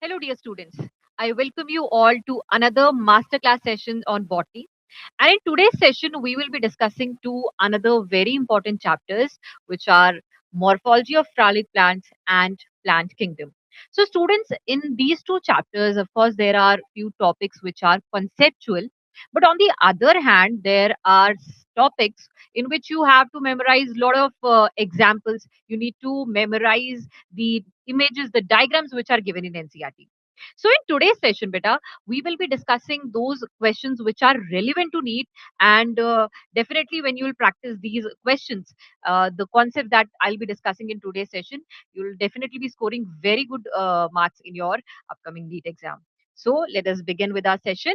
Hello, dear students. I welcome you all to another masterclass session on botany. And in today's session, we will be discussing two another very important chapters, which are morphology of flowering plants and plant kingdom. So, students, in these two chapters, of course, there are few topics which are conceptual, but on the other hand, there are topics in which you have to memorize a lot of examples. You need to memorize the images, the diagrams which are given in NCRT. So in today's session, beta, we will be discussing those questions which are relevant to NEET, and definitely when you will practice these questions, the concept that I'll be discussing in today's session, you will definitely be scoring very good marks in your upcoming NEET exam. So let us begin with our session.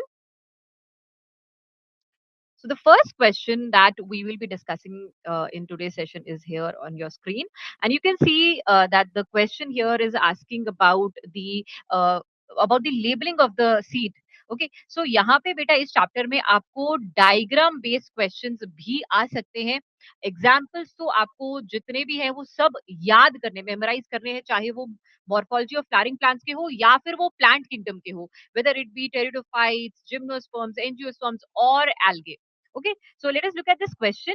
So the first question that we will be discussing in today's session is here on your screen, and you can see that the question here is asking uh, about the labeling of the seed. Okay so यहाँ पे बेटा इस chapter में आपको diagram based questions भी आ सकते हैं. Examples तो आपको जितने भी हैं वो सब याद करने मेमोराइज करने हैं, चाहे वो मॉर्फोलॉजी ऑफ फ्लावरिंग प्लांट्स के हो या फिर वो प्लांट किंगडम के हो, whether it be pteridophytes, gymnosperms, angiosperms or algae. Okay so let us look at this question.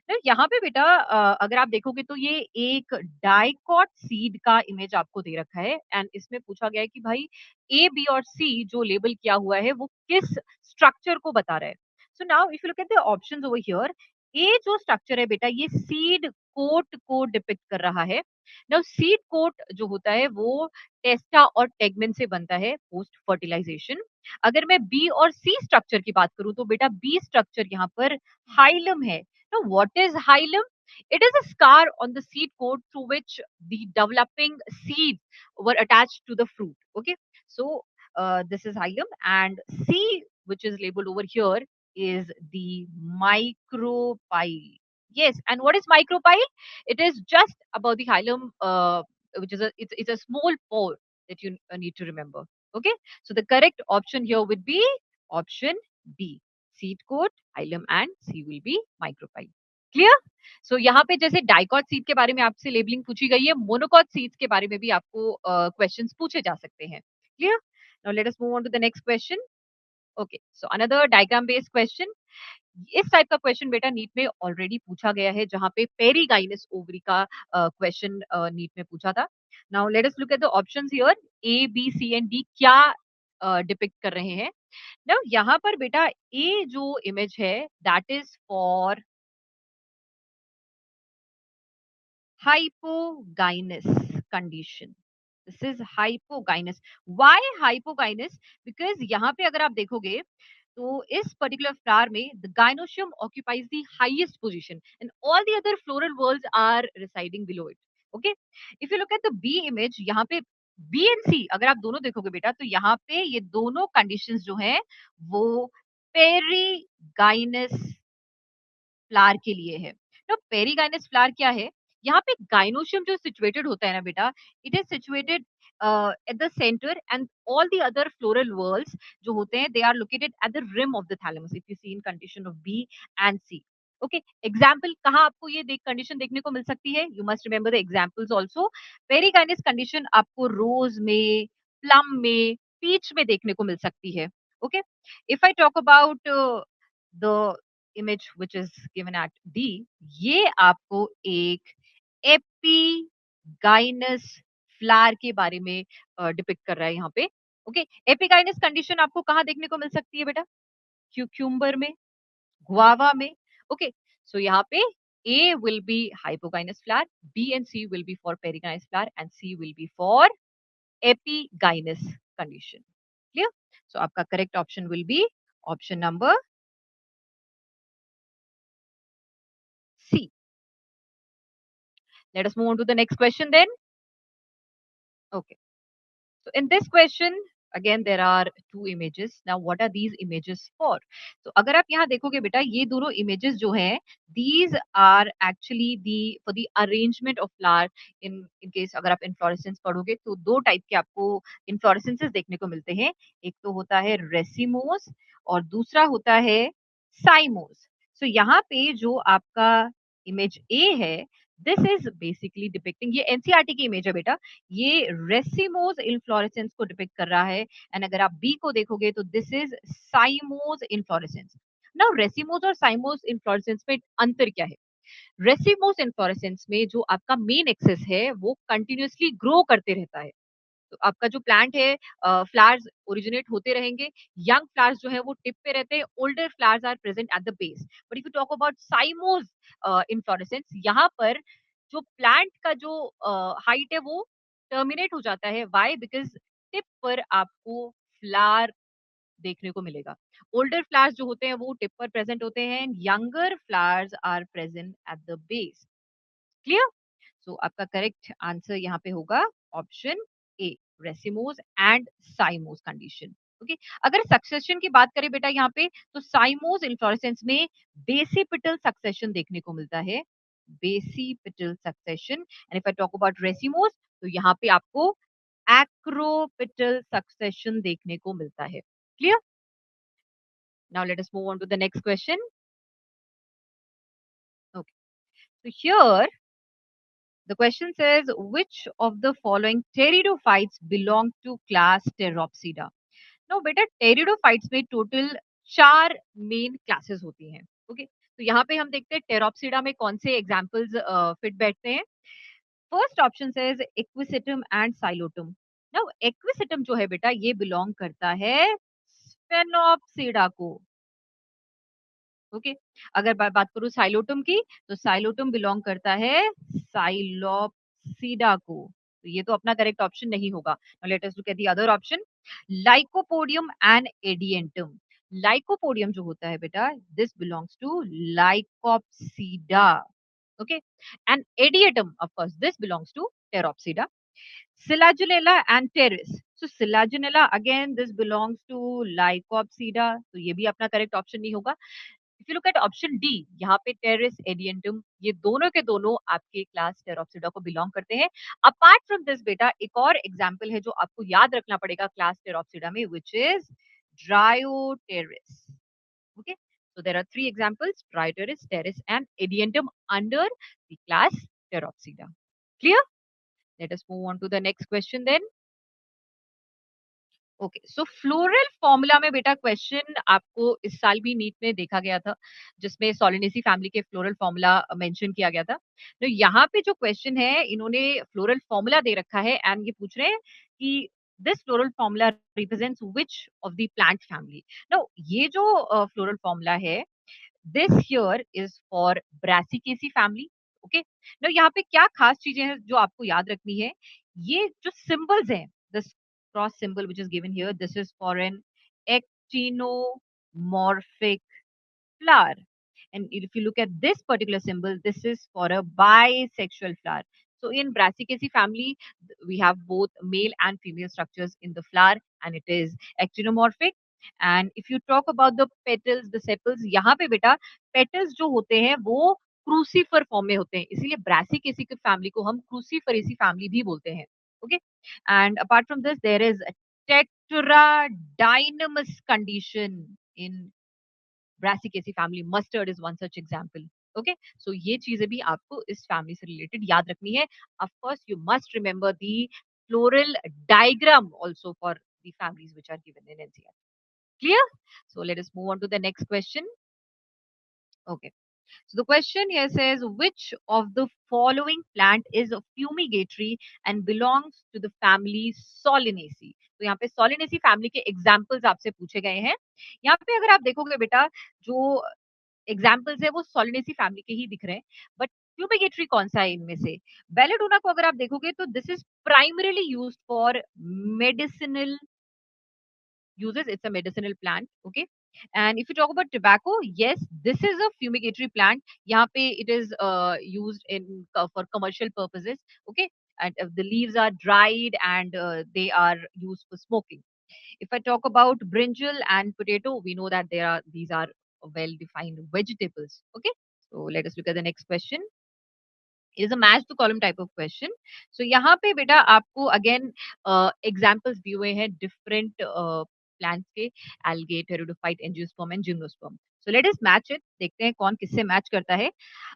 तो यहाँ पे बेटा अगर आप देखोगे तो ये एक डाइकॉट सीड का इमेज आपको दे रखा है, एंड इसमें पूछा गया है कि भाई ए बी और सी जो लेबल किया हुआ है वो किस स्ट्रक्चर को बता रहा है. So now if you look at the options over here, A जो स्ट्रक्चर है बेटा ये सीड कोट को डिपिक्ट कर रहा है. नाउ सीड कोट जो होता है वो टेस्टा और टेगमेन से बनता है पोस्ट फर्टिलाइजेशन. अगर मैं बी और सी स्ट्रक्चर की बात करूं तो बेटा बी स्ट्रक्चर यहाँ पर हाइलम है. Now, what is hilum? It is a scar on the seed coat through which the developing seeds were attached to the fruit. Okay, so this is hilum, and C, which is labeled over here, is the micropyle. Yes, and what is micropyle? It is just about the hilum, which is it's a small pore that you need to remember. Okay, so the correct option here would be option B. Seed coat, hilum, and C will be micropyle. Clear. So यहाँ पे जैसे dicot seed के बारे में आपसे labelling पूछी गई है, मोनोकॉट सीड्स के बारे में भी आपको क्वेश्चंस पूछे जा सकते हैं. Clear. Now let us move on to the next question. Okay so another diagram based question. इस टाइप का क्वेश्चन बेटा नीट में ऑलरेडी पूछा गया है, जहां पे पेरीगाइनस ओवरी का क्वेश्चन नीट में पूछा था. Now let us look at the options here. A B C and D क्या डिपिक्ट कर रहे हैं. नाउ यहाँ पर बेटा ए जो इमेज है that is for hypogynous condition. This is hypogynous. Why hypogynous? Because यहाँ पे अगर आप देखोगे तो इस particular flower में the gynoecium occupies the highest position and all the other floral whorls are residing below it. Okay. If you look at the B image, यहाँ पे B and C अगर आप दोनों देखोगे बेटा तो यहाँ पे ये दोनों conditions जो हैं वो perigynous फ्लावर के लिए है. तो पेरीगाइनस फ्लावर क्या है? यहाँ पे गाइनोशियम जो सिचुएटेड होता है ना बेटा, it is situated at the centre, and all the other floral whorls जो होते हैं they are located at the rim of the thalamus if you see in condition of B and C. Okay example कहाँ आपको ये condition देखने को मिल सकती है? You must remember the examples also. Perigynous condition आपको रोज में, प्लम में, पीच में देखने को मिल सकती है. Okay if I talk about the image which is given at D, ये आपको एक एपीगाइनस फ्लावर के बारे में डिपिक्ट कर रहा है यहाँ पे. ओके एपीगाइनस कंडीशन आपको कहाँ देखने को मिल सकती है बेटा? क्यूक्यूम्बर में, गुआवा में. ओके सो यहाँ पे A will be hypogynous flower, B and C will be for perigynous flower, and C will be for epigynous condition. Clear? So आपका correct option will be option number C. Let us move on to the next question then. Okay. So in this question, again there are two images. Now what are these images for? So अगर आप यहाँ देखोगे बेटा ये दोनों images जो हैं, these are actually the for the arrangement of flower. In case अगर आप inflorescence पढ़ोगे तो दो टाइप के आपको inflorescences देखने को मिलते हैं. एक तो होता है racemose और दूसरा होता है cymose. So यहाँ पे जो आपका image A है, दिस इज बेसिकली डिपिक्टिंग, ये एनसीईआरटी की इमेज है बेटा, ये रेसिमोज इन्फ्लोरेसेंस को डिपिक्ट कर रहा है। एंड अगर आप बी को देखोगे तो this is cymose inflorescence. Now racemose और साइमोज इन्फ्लोरेसेंस में अंतर क्या है? रेसिमोज इन्फ्लोरेसेंस में जो आपका मेन एक्सेस है वो कंटिन्यूअसली ग्रो करते रहता है। तो आपका जो प्लांट है, फ्लावर्स ओरिजिनेट होते रहेंगे, यंग फ्लावर्स जो है वो टिप पे रहते हैं, older flowers are present at the base. But if you talk about cymose inflorescence, यहाँ पर जो प्लांट का जो हाइट है वो टर्मिनेट हो जाता है। व्हाई? बिकॉज टिप पर आपको फ्लावर देखने को मिलेगा। ओल्डर फ्लावर्स जो होते हैं वो टिप पर प्रेजेंट होते हैं, younger flowers are present at the base. Clear? So आपका करेक्ट आंसर यहाँ पे होगा option A, racemose and cymose condition. Okay, अगर सक्सेशन की बात करें बेटा यहाँ पे, तो साइमोस इन्फ्लोरेसेंस में बेसिपिटल सक्सेशन देखने को मिलता है, basipetal succession. And if I talk about racemose, तो यहाँ पे आपको एक्रोपिटल सक्सेशन देखने को मिलता है। Clear? Now let us move on to the next question. Okay, so here the question says, which of the following pteridophytes belong to class Pteropsida? Now बेटा pteridophytes में टोटल 4 मेन क्लासेस होती हैं। Okay, तो यहाँ पे हम देखते हैं टेरोप्सिडा में कौन से एग्जाम्पल्स फिट बैठते हैं। First option says equisetum and Psilotum. Now equisetum जो है बेटा ये बिलोंग करता है स्फेनोप्सिडा को। ओके, अगर बात करूं साइलोटम की, तो साइलोटम बिलोंग करता है साइलोप्सीडा को। तो ये तो अपना करेक्ट ऑप्शन नहीं होगा। Now let us look at the other option, Lycopodium and Adiantum. Lycopodium जो होता है बेटा, this belongs to Lycopsida. Okay, and Adiantum of course this belongs to Pteropsida. Silaginella and Pteris. So Silaginella again this belongs to Lycopsida, तो ये भी अपना correct option नहीं होगा। If you look eight option D, यहाँ पे terrace Adiantum, ये दोनों के दोनों आपके क्लास टेरोप्सिडा को बिलोंग करते हैं। अपार्ट फ्रॉम दिस बेटा एक और एग्जाम्पल है जो आपको याद रखना पड़ेगा क्लास टेरोप्सिडा में, which is ड्रायोटेरिस। Okay, so there are three examples, Trioteris, Pteris and Edientum under the class Pteropsida. Clear? Let us move on to the next question then. Okay, so floral formula में बेटा question आपको इस साल भी NEET में देखा गया था, जिसमें सोलिनेसी फैमिली के फ्लोरल फॉर्मूला मेंशन किया गया था। तो यहाँ पे जो क्वेश्चन है, इन्होंने फ्लोरल फॉर्मूला दे रखा है एंड ये पूछ रहे हैं कि this floral formula represents which of the plant family. No, ये जो फ्लोरल फॉर्मूला है, this here is for Brassicaceae family. Okay, no यहाँ पे क्या खास चीजें हैं जो आपको याद रखनी है, ये जो सिंबल्स हैं, cross symbol which is given here, this is for an actinomorphic flower. And if you look at this particular symbol, this is for a bisexual flower. So in Brassicaceae family, we have both male and female structures in the flower, and it is actinomorphic. And if you talk about the petals, the sepals, यहाँ पे बेटा petals जो होते हैं वो crucifer form में होते हैं, इसीलिए ब्रासिकेसी की फैमिली को हम क्रूसीफरेसी फैमिली भी बोलते हैं। Okay, and apart from this there is a tetradynamous condition in Brassicaceae family. Mustard is one such example. Okay, so ये चीजें भी आपको इस फैमिली से रिलेटेड याद रखनी है। Of course, you must remember the floral diagram also for the families which are given in NCERT. Clear? So let us move on to the next question. Okay. So the question here says, which of the following plant is fumigatory and belongs to the family Solanaceae? तो यहाँ पे Solanaceae family के examples आपसे पूछे गए हैं। यहाँ पे अगर आप देखोगे बेटा, जो एग्जाम्पल्स है वो Solanaceae family के ही दिख रहे हैं, बट फ्यूमिगेटरी कौन सा है इनमें से? बेलेडोना को अगर आप देखोगे तो this is primarily used for medicinal uses, it's a medicinal plant. Okay, and if you talk about tobacco, yes, this is a fumigatory plant. यहाँ पे it is used in for commercial purposes. Okay, and the leaves are dried and they are used for smoking. If I talk about brinjal and potato, we know that these are well defined vegetables. Okay, so let us look at the next question. It is a match to column type of question. So यहाँ पे बेटा आपको again examples दिए हुए हैं different plants के, algae, pteridophyte, angiosperm and gymnosperm. So let us match it. देखते हैं कौन किससे मैच करता है।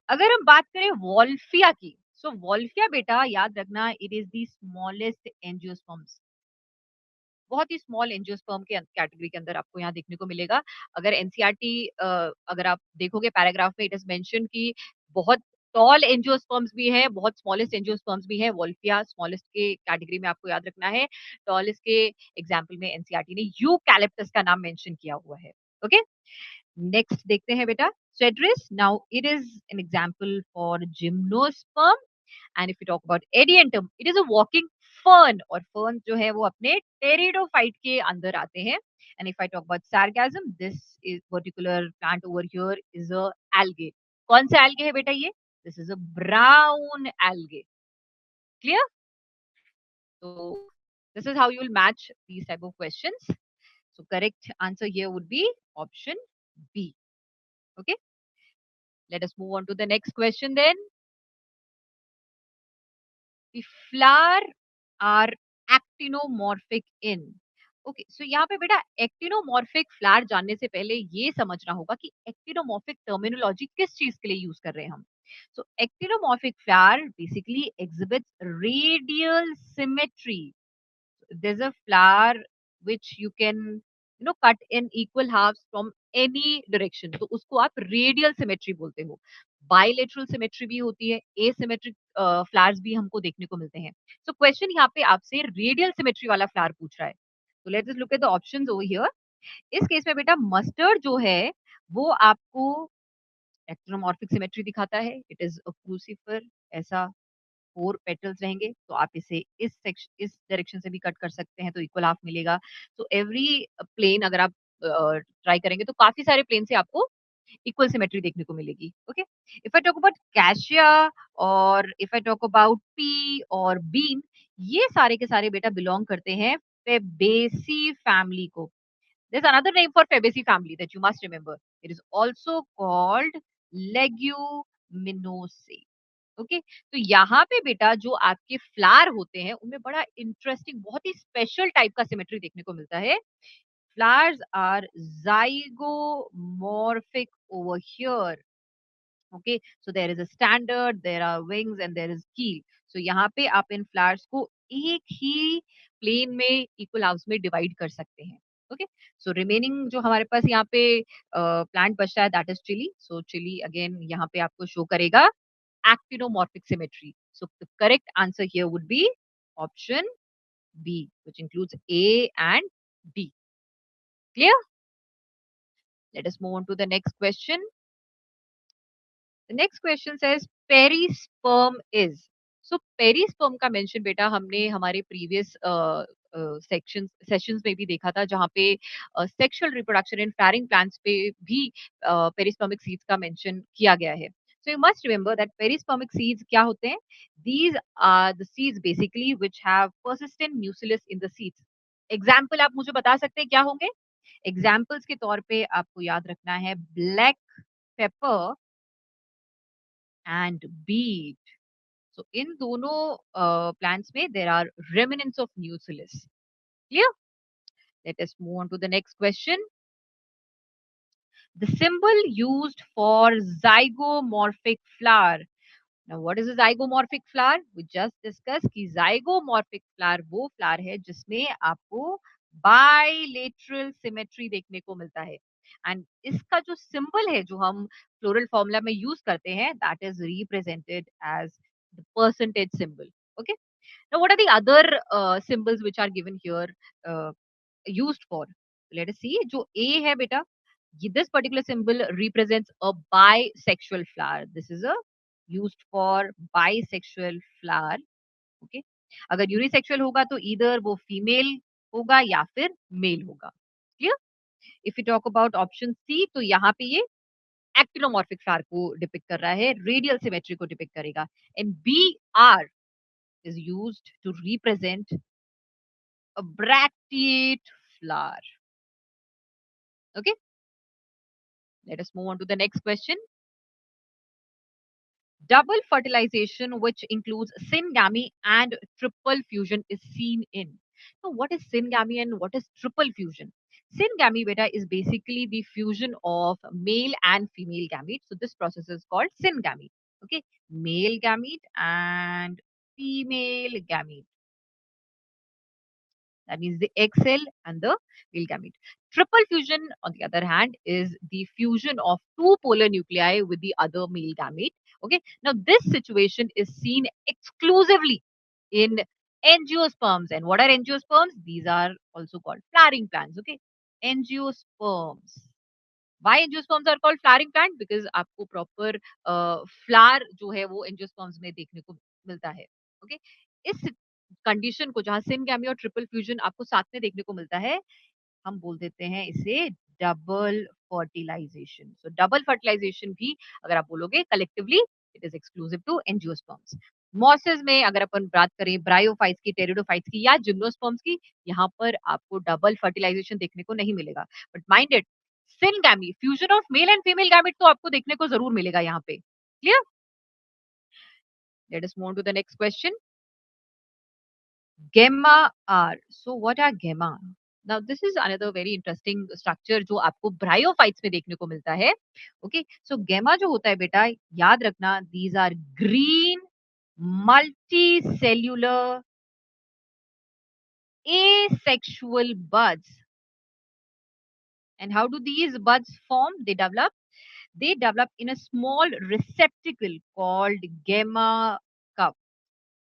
अगर हम बात करें वॉल्फिया की, सो वॉल्फिया बेटा याद रखना, it is the smallest angiosperms, बहुत ही स्मॉल एंजियोस्पर्म के कैटेगरी के अंदर आपको यहाँ देखने को मिलेगा। अगर एनसीईआरटी अगर आप देखोगे पैराग्राफ में, इट इज मेंशन कि बहुत टॉल एंजियोस्पर्म्स भी है, बहुत स्मॉलेस्ट एंजियोस्पर्म्स भी है। वोल्फिया स्मॉलेस्ट के कैटेगरी में आपको याद रखना है। टॉलेस्ट के एग्जाम्पल में एनसीईआरटी ने यूकैलिप्टस का नाम मेंशन किया हुआ है। ओके, नेक्स्ट देखते हैं बेटा, cedrus. Now it is an example for gymnosperm. And if you talk about adiantum, it is a walking fern, और फर्न जो है वो अपने टेरिडोफाइट के अंदर आते हैं। And if I talk about sargassum, this is particular plant over here is a algae. कौन सा एल्गे है बेटा ये? This is a brown algae. Clear? So this is how you will match these type of questions. So correct answer here would be option B. Okay, let us move on to the next question then. The flower are actinomorphic in. Okay, so यहाँ पे बेटा actinomorphic flower जानने से पहले ये समझना होगा कि एक्टिनोमॉर्फिक टर्मिनोलॉजी किस चीज के लिए यूज कर रहे हैं हम। So actinomorphic flower basically exhibits radial symmetry. there's a flower which you can cut in equal halves from any direction, तो उसको आप रेडियल सिमेट्री बोलते हो। बायलेटरल सिमेट्री भी होती है, एसिमेट्रिक फ्लावर्स भी हमको देखने को मिलते हैं। सो क्वेश्चन यहाँ पे आपसे रेडियल सिमेट्री वाला फ्लावर पूछ रहा है। तो let's look at the options over here. इस केस में बेटा मस्टर्ड जो है वो आपको एक्टिनोमॉर्फिक सिमेट्री दिखाता है। इट इज अ क्रूसिफर, ऐसा 4 पेटल्स रहेंगे, तो आप इसे इस डायरेक्शन से भी कट कर सकते हैं तो इक्वल हाफ मिलेगा। तो एवरी प्लेन अगर आप ट्राई करेंगे तो काफी सारे प्लेन से आपको इक्वल सिमेट्री देखने को मिलेगी। Okay, if I talk about cassia और if I talk about pea और बीन, ये सारे के सारे बेटा बिलोंग करते हैं फेबेसी फैमिली को। There's another name for Fabaceae family that you must remember. It is also called Leguminosae. Okay, तो यहाँ पे बेटा जो आपके फ्लावर होते हैं उनमें बड़ा इंटरेस्टिंग, बहुत ही स्पेशल टाइप का सिमेट्री देखने को मिलता है। Flowers are zygomorphic over here. Okay, so there is a standard, there are wings and there is keel. So यहाँ पे आप इन फ्लावर्स को एक ही प्लेन में इक्वल हाउस में डिवाइड कर सकते हैं। ओके, सो रिमेनिंग जो हमारे पास यहाँ पे प्लांट बचता है that is chilli. So chilli again यहाँ पे आपको शो करेगा actinomorphic symmetry. So the correct answer here would be option B, which includes A and D. Clear? Let us move on to the next question. The next question says perisperm is. So perisperm का mention बेटा हमने हमारे previous sessions में भी देखा था, जहाँ पे sexual reproduction in flowering plants पे भी पेरिस्पर्मिक सीड्स का मेंशन किया गया है। So you must remember that perispermic seeds क्या होते हैं? These are the seeds basically which have persistent nucleus in the seeds. Example आप मुझे बता सकते हैं क्या होंगे? एग्जाम्पल्स के तौर पे आपको याद रखना है black pepper and beet. So इन दोनों प्लांट्स में there are remnants of nucleus. Clear? Let us move on to the next question. The symbol used for zygomorphic flower. Now, what is a zygomorphic flower? We just discussed कि zygomorphic flower वो flower है जिसमें आपको bilateral symmetry देखने को मिलता है। And इसका जो symbol है जो हम floral formula में use करते हैं, that is represented as the percentage symbol. Okay. Now, what are the other symbols which are given here? Uh, used for? Let us see. जो A है बेटा, this particular symbol represents a bisexual flower. This is a used for bisexual flower. Okay. अगर unisexual होगा तो इधर वो female होगा या फिर मेल होगा। Clear? If you talk about option C, तो यहाँ पे ये एक्टिनोमॉर्फिक फ्लावर को डिपिक्ट कर रहा है, रेडियल सिमेट्री को डिपिक्ट करेगा। And B R is used to represent a bracteate flower. Okay, let us move on to the next question. Double fertilization, which includes syngamy and triple fusion, is seen in. So, what is syngamy and what is triple fusion? Syngamy beta is basically the fusion of male and female gametes. So, this process is called syngamy. Okay, male gamete and female gamete. That means the egg cell and the male gamete. Triple fusion, on the other hand, is the fusion of two polar nuclei with the other male gamete. Okay, now this situation is seen exclusively in angiosperms. And what are angiosperms? These are also called flowering plants. Okay, angiosperms. Why angiosperms are called flowering plant? Because आपको proper flower जो है वो angiosperms में देखने को मिलता है। Okay? इस कंडीशन को जहाँ सिनगैमी और ट्रिपल फ्यूजन आपको साथ में देखने को मिलता है, हम बोल देते हैं इसे double fertilization. So double fertilization भी अगर आप बोलोगे collectively it is exclusive to angiosperms. Mosses में अगर अपन बात करें ब्रायोफाइट्स की, टेरिडोफाइट्स की या जिम्नोस्पर्म्स की, यहाँ पर आपको डबल फर्टिलाइजेशन देखने को नहीं मिलेगा। But mind it, syngamy fusion of male and female gamete तो आपको देखने को जरूर मिलेगा यहाँ पे। Clear? Let us move to the next question. Gemma R. So what are gemma? Now this is another very interesting structure जो आपको ब्रायोफाइट्स में देखने को मिलता है। ओके, सो गेमा जो होता है बेटा, याद रखना, these are green multicellular asexual buds. And how do these buds form? They develop in a small receptacle called gamma cup.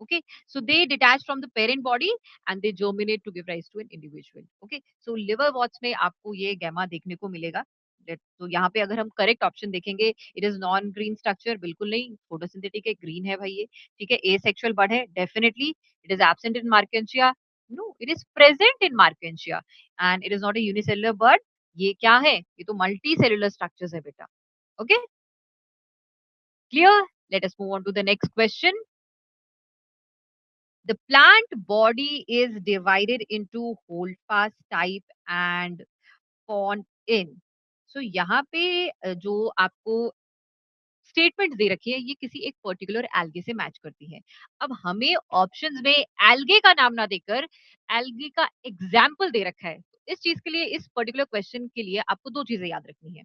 Okay, so they detach from the parent body and they germinate to give rise to an individual. Okay, so liver warts में आपको ये gamma देखने को मिलेगा। तो यहाँ पे अगर हम करेक्ट ऑप्शन देखेंगे, it is non green structure, बिल्कुल नहीं, फोटोसिंथेटिक है, ग्रीन है भाई ये। ठीक है, एसेक्सुअल बड है, definitely it is absent in Marchantia. No, it is present in Marchantia and it is not a unicellular bud. ये क्या है? ये तो मल्टी सेलुलर स्ट्रक्चर्स है बेटा। Okay, clear? Let us move on to the next question. The plant body is divided into holdfast type and pond in. So यहाँ पे जो आपको स्टेटमेंट दे रखी है, ये किसी एक पर्टिकुलर एल्गे से मैच करती है। अब हमें ऑप्शंस में एल्गे का नाम ना देकर एल्गे का एग्जाम्पल दे रखा है। तो इस चीज के लिए, इस पर्टिकुलर क्वेश्चन के लिए आपको दो चीजें याद रखनी है।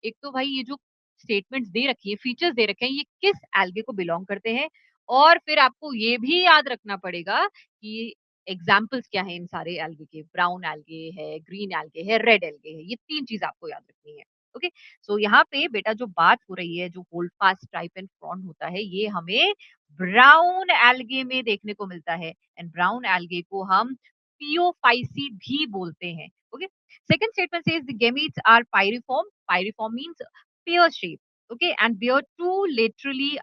एक तो भाई ये जो स्टेटमेंट्स दे रखी है, फीचर्स दे रखे हैं, ये किस एल्गे को बिलोंग करते हैं, और फिर आपको ये भी याद रखना पड़ेगा कि एग्जाम्पल्स क्या है इन सारे एल्गे के। ब्राउन एल्गे है, ग्रीन एल्गे है, रेड एल्गे है, ये तीन चीज आपको याद रखनी है। ओके, सो यहाँ पे बेटा जो बात हो रही है, जो hold fast type and frown होता है, ये हमें ब्राउन एल्गे में देखने को मिलता है। एंड ब्राउन एल्गे को हम पियोफाइसी भी बोलते हैं। Okay, second statement says the gametes are pyriform. Pyriform means pear shape. Okay, and bear two laterally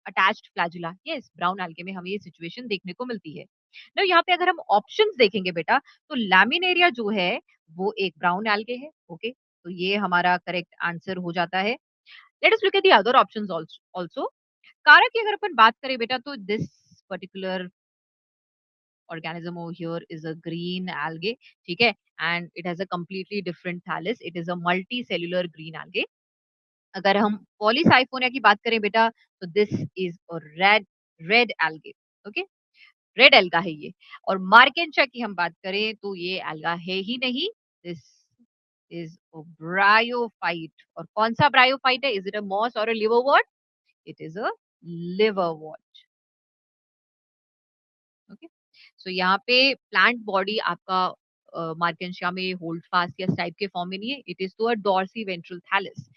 attached flagella. Yes, brown algae में हमें ये सिचुएशन देखने को मिलती है। ना यहाँ पे अगर हम ऑप्शंस देखेंगे बेटा, तो लैमिनेरिया जो है वो एक ब्राउन एल्गे है। ओके, तो ये हमारा करेक्ट आंसर हो जाता है। Let us look at the other options also. कारक की अगर अपन बात करें बेटा, तो this particular organism over here is a green algae. ठीक है, and it has a completely different thallus. It is a multicellular green algae. अगर हम पॉलीसाइफोनिया की बात करें बेटा, तो this is a red algae. Okay, red alga है ये। और मार्केंचा की हम बात करें तो ये एल्गा है ही नहीं, दिस इज ब्रायोफाइट। और कौन सा ब्रायोफाइट है? इज इट अ मॉस और a liverwort? It is a liverwort. Okay, so यहाँ पे प्लांट बॉडी आपका मार्केंशिया में होल्ड फास्ट या टाइप के फॉर्म में नहीं है, it is to a dorsiventral thallus.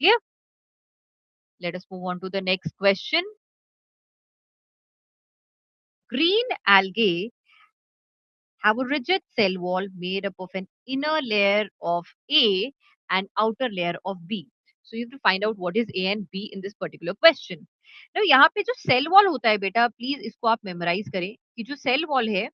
Clear? Let us move on to the next question. Green algae have a rigid cell wall made up of an inner layer of A and outer layer of B. So you have to find out what is A and B in this particular question. Now यहाँ पे जो cell wall होता है बेटा, please इसको आप memorise करें कि जो सेल वॉल है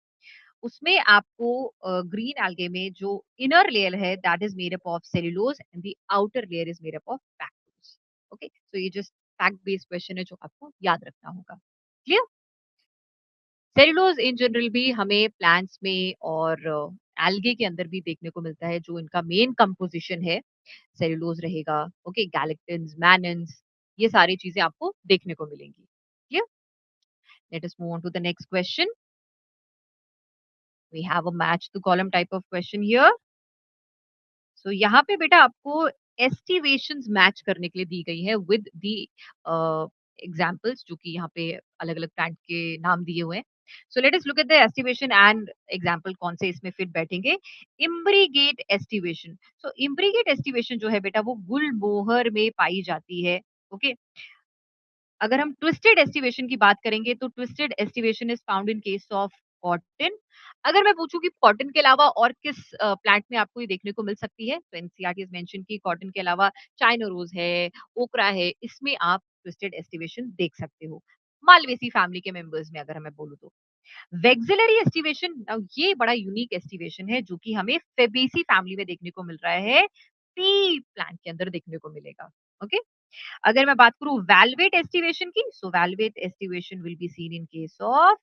उसमें आपको ग्रीन algae में जो इनर लेयर है that is made up of cellulose and the outer layer is made up of pectose. Okay, so ये जस्ट फैक्ट बेस्ड क्वेश्चन है जो आपको याद रखना होगा। क्लियर? सेल्यूलोज इन जनरल भी हमें प्लांट्स में और एल्गे के अंदर भी देखने को मिलता है, जो इनका मेन कंपोजिशन है सेल्यूलोज रहेगा। ओके, गैलेक्टिन्स, मैनन्स, ये सारी चीजें आपको देखने को मिलेंगी। Clear? Let us move on to the next question. We have a match the column type of question here. So यहाँ पे बेटा आपको एस्टिवेशंस मैच करने के लिए दी गई है विद द एग्जांपल्स जो कि यहाँ पे अलग-अलग प्लांट के नाम दिए हुए हैं। सो let us look at the aestivation and example कौन से इसमें फिट बैठेंगे। इम्ब्रीगेट एस्टिवेशन। सो इम्ब्रीगेट एस्टिवेशन जो है बेटा वो गुलमोहर में पाई जाती है। ओके। अगर हम ट्विस्टेड एस्टिवेशन की बात करेंगे तो twisted aestivation is found in case of cotton. अगर मैं पूछूं कि कॉटन के अलावा और किस प्लांट में आपको ये देखने को मिल सकती है तो एनसीईआरटी इज मेंशन की कॉटन के अलावा चाइना रोज है, ओकरा है, इसमें आप ट्विस्टेड एस्टिवेशन देख सकते हो। मालवेसी फैमिली के मेंबर्स में अगर मैं बोलूं तो वेक्सिलरी एस्टिवेशन, ये बड़ा यूनिक एस्टिवेशन है जो कि हमें फेबेसी फैमिली में देखने को मिल रहा है, पी प्लांट के अंदर देखने को मिलेगा। ओके। अगर मैं बात करूं वैल्वेट एस्टिवेशन की, so valvate aestivation will be seen in case of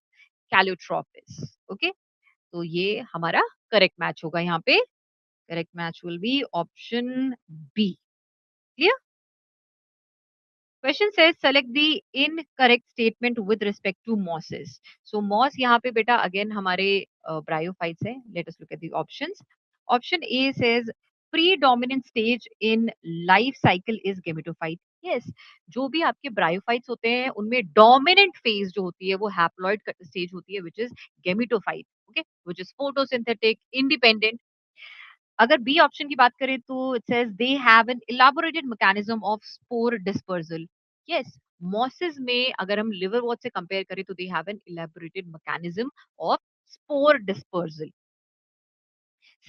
calotropis. Okay. तो ये हमारा करेक्ट मैच होगा यहाँ पे। Correct match will be option B. Clear. Question says select the incorrect statement with respect to mosses. So moss यहाँ पे बेटा again हमारे ब्रायोफाइट्स है। Let us look at the options. Option A says predominant stage in life cycle is gametophyte. Yes, जो भी आपके bryophytes होते हैं उनमें डोमिनेंट फेज जो होती है वो हैप्लॉइड स्टेज होती है which is gametophyte. Okay, which is photosynthetic independent. अगर बी ऑप्शन की बात करें तो it says they have an elaborated mechanism of spore dispersal. Yes, mosses में अगर हम लिवर वॉट से कंपेयर करें तो they have an elaborated mechanism of spore dispersal.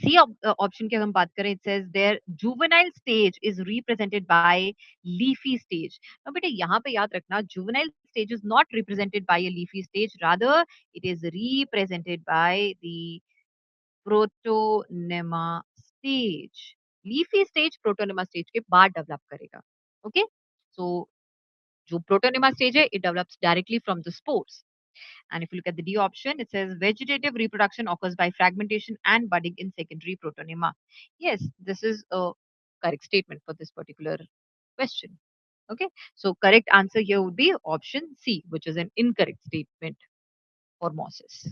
C option की अगर हम बात करें it says their juvenile stage is represented by leafy stage. अब बेटा यहाँ पे याद रखना juvenile stage is not represented by a leafy stage, rather it is represented by the protonema stage. Leafy stage protonema stage के बाद develop करेगा। Okay. सो जो प्रोटोनेमा स्टेज है it develops directly from the spores. And if you look at the D option, it says vegetative reproduction occurs by fragmentation and budding in secondary protonema. Yes, this is a correct statement for this particular question. Okay, so correct answer here would be option C, which is an incorrect statement for mosses.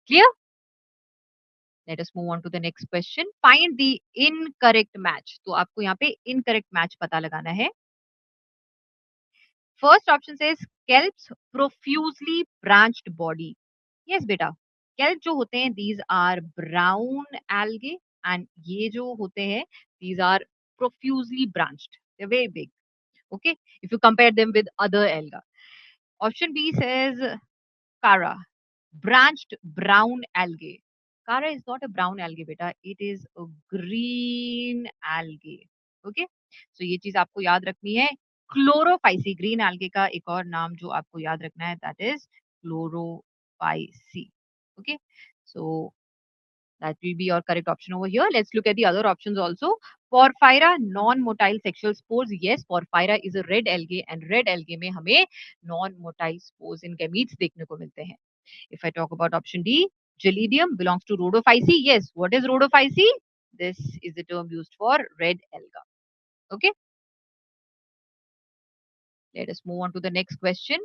Clear? Let us move on to the next question. Find the incorrect match. तो आपको यहाँ पे incorrect match पता लगाना है। First option says kelps profusely branched body. Yes बेटा, kelp जो होते हैं these are brown algae and ये जो होते हैं these are profusely branched. They're very big. Okay, if you compare them with other alga. Option B says Cara, branched brown algae. Cara is not a brown algae beta, it is a green algae. Okay, so ये चीज आपको याद रखनी है। Chlorophyceae, green algae का एक और नाम जो आपको याद रखना है that is Chlorophyceae. Okay, so that will be your correct option over here. Let's look at the other options also. Porphyra, non-motile sexual spores. Yes, Porphyra is a red algae and red algae में हमें non-motile spores in gametes देखने को मिलते हैं. If I talk about option D, Gelidium belongs to Rhodophyceae. Yes, what is Rhodophyceae? This is the term used for red alga. Okay, let us move on to the next question.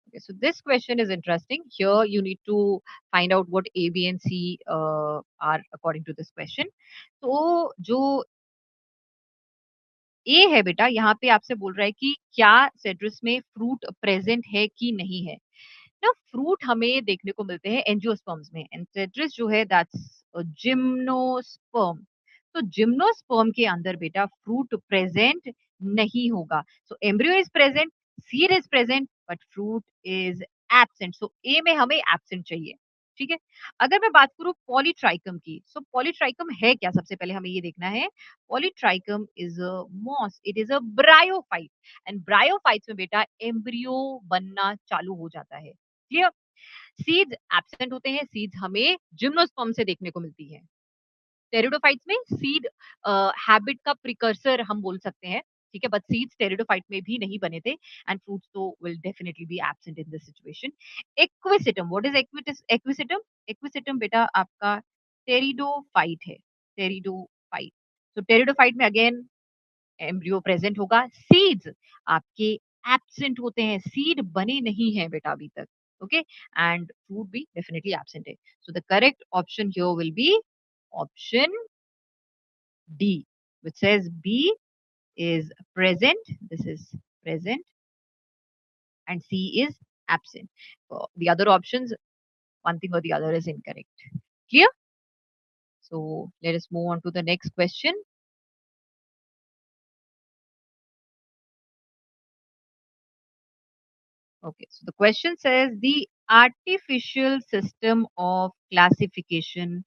Okay, so this question is interesting. Here you need to find out what A, B, and C are according to this question. तो जो ए है बेटा यहाँ पे आपसे बोल रहा है कि क्या सिट्रस में फ्रूट प्रेजेंट है कि नहीं है। ना फ्रूट हमें देखने को मिलते हैं एंजियोस्पर्म्स में एंड सिट्रस जो है दैट्स जिम्नोस्पर्म। तो जिम्नोस्पर्म के अंदर बेटा फ्रूट प्रेजेंट नहीं होगा। So embryo is present, seed is present but fruit is absent. So A में हमें एब्सेंट चाहिए। ठीक है। अगर मैं बात करूं पॉलीट्राइकम की, सो पॉलीट्राइकम है क्या, सबसे पहले हमें ये देखना है। Polytrichum is a moss, it is a bryophyte and bryophytes में बेटा एम्ब्रियो बनना चालू हो जाता है। क्लियर। सीड्स एब्सेंट होते हैं, सीड्स हमें जिम्नोस्पर्म से देखने को मिलती है। टेरिडोफाइट्स में सीड हैबिट का प्रिकर्सर हम बोल सकते हैं। ठीक है, बट सीड्स टेरिडोफाइट में भी नहीं बने थे एंड फ्रूट्स तो will definitely be absent in this situation. Equisetum, what is equisetum? Equisetum बेटा आपका टेरिडोफाइट है। टेरिडोफाइट। तो टेरिडोफाइट में अगेन एम्ब्रियो प्रेजेंट होगा, सीड्स आपके एब्सेंट होते हैं, सीड बने नहीं है बेटा अभी तक। ओके, एंड फ्रूट भी डेफिनेटली एब्सेंट है। So the correct option here will be option D, which says B is present. This is present, and C is absent. The other options, one thing or the other is incorrect. Clear? So let us move on to the next question. Okay, so the question says the artificial system of classification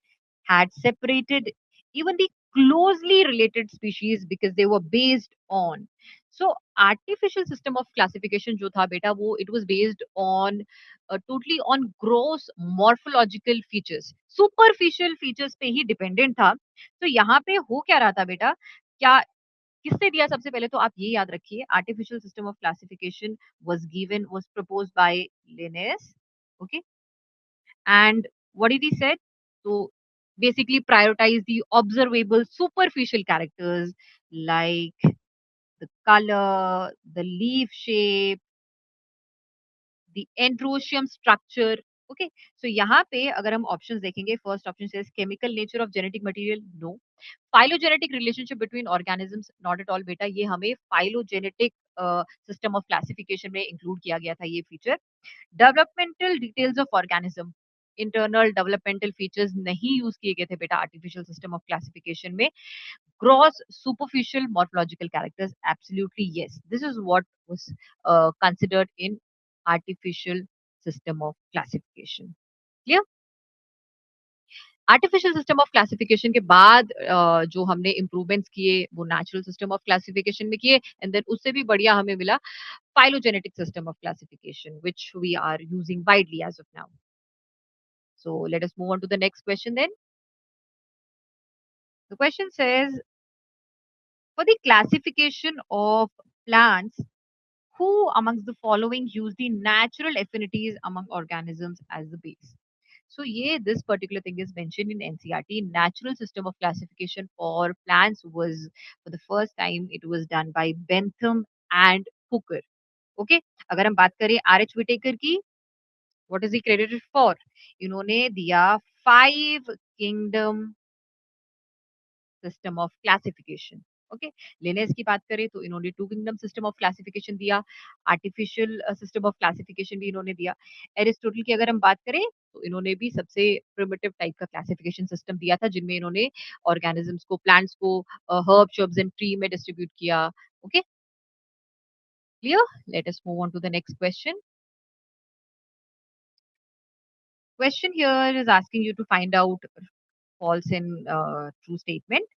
had separated even the closely related species because they were based on. So artificial system of classification जो था बेटा वो it was based on totally on gross morphological features, superficial features पे ही dependent था. तो यहाँ पे हो क्या रहा था बेटा? क्या किसने दिया सबसे पहले तो आप ये याद रखिए artificial system of classification was proposed by Linnaeus. Okay, and what did he said? So basically prioritize the observable superficial characters like the color, the leaf shape, the entropium structure. Okay, so यहाँ पे अगर हम options देखेंगे, first option says chemical nature of genetic material, no. Phylogenetic relationship between organisms, not at all बेटा, ये हमें phylogenetic system of classification में include किया गया था ये feature. Developmental details of organism, internal developmental features नहीं use किए गए थे बेटा artificial system of classification में. Gross superficial morphological characters, absolutely yes. This is what was considered in artificial system of classification. Clear? Artificial system of classification के बाद जो हमने इम्प्रूवमेंट्स किए वो नेचुरल सिस्टम ऑफ क्लासिफिकेशन में किए एंड देन उससे भी बढ़िया हमें मिला phylogenetic system of classification which we are using widely as of now. So let us move on to the next question then. The question says for the classification of plants, who amongst the following use the natural affinities among organisms as the base? So, yeah, this particular thing is mentioned in NCRT. Natural system of classification for plants was, for the first time, it was done by Bentham and Hooker. Okay, अगर हम बात करें R H Whittaker की, what is he credited for? इन्होंने दिया 5 kingdom system of classification. Okay, Lioness की बात करें तो इन्होंने 2 किंगडम सिस्टम ऑफ क्लासिफिकेशन दिया, आर्टिफिशियल सिस्टम ऑफ क्लासिफिकेशन भी इन्होंने दिया. एरिस्टोटल की अगर हम बात करें तो इन्होंने भी सबसे प्रिमिटिव टाइप का क्लासिफिकेशन सिस्टम दिया था जिनमें इन्होंने ऑर्गेनिजम्स को, प्लांट्स को हर्ब, श्रब्स एंड ट्री में डिस्ट्रीब्यूट किया. Okay, clear? Let us move on to the next question. Question here is asking you to find out false and true statement.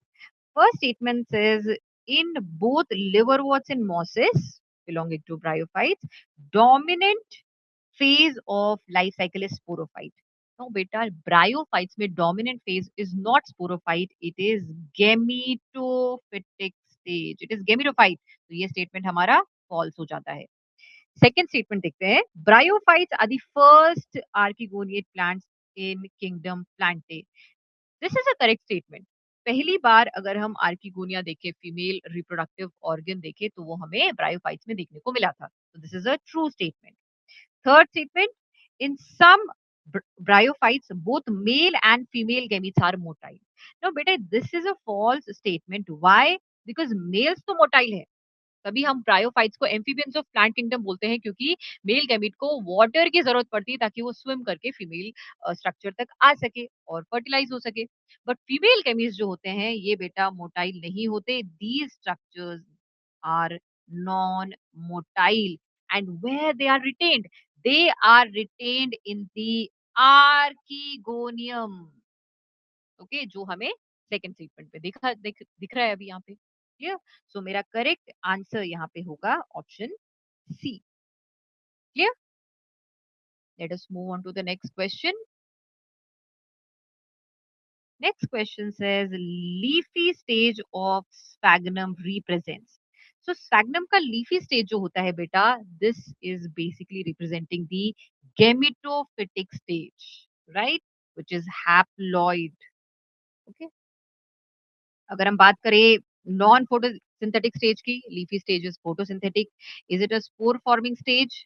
First statement says in both liverworts and mosses belonging to bryophytes, dominant phase of life cycle is sporophyte. No, beta, bryophytes में dominant phase is not sporophyte, it is gametophytic stage. It is gametophyte. तो ये statement हमारा false हो जाता है. Second statement देखते हैं. Bryophytes are the first archegoniate plants in kingdom Plantae. This is a correct statement. पहली बार अगर हम आर्किगोनिया देखें, फीमेल रिप्रोडक्टिव ऑर्गन देखें तो वो हमें ब्रायोफाइट्स में देखने को मिला था. तो this is a true statement. Third statement, in some bryophytes both male and female gametes are motile. No बेटा, this is a false statement. Why? Because males तो motile है. तभी हम ब्रायोफाइट्स को एम्फीबियंस ऑफ प्लांट किंगडम बोलते हैं क्योंकि male gamete को वाटर की जरूरत पड़ती है ताकि वो स्विम करके फीमेल स्ट्रक्चर तक आ सके और फर्टिलाइज हो सके. बट फीमेल गैमीट्स जो होते हैं ये बेटा मोटाइल नहीं होते. These structures are non motile and where they are retained, they are retained in the archegonium. Okay, जो हमें सेकंड स्टेटमेंट पे दिख रहा है अभी यहाँ पे. क्लियर? सो मेरा करेक्ट आंसर यहाँ पे होगा option C. Clear? Let us move on to the next question. Next question says leafy stage of sphagnum represents. So sphagnum का लीफी स्टेज जो होता है बेटा, this is basically representing the gametophytic stage, right, which is haploid. Okay, अगर हम बात करें non photosynthetic stage की, leafy stage is photosynthetic. Is it a spore forming stage?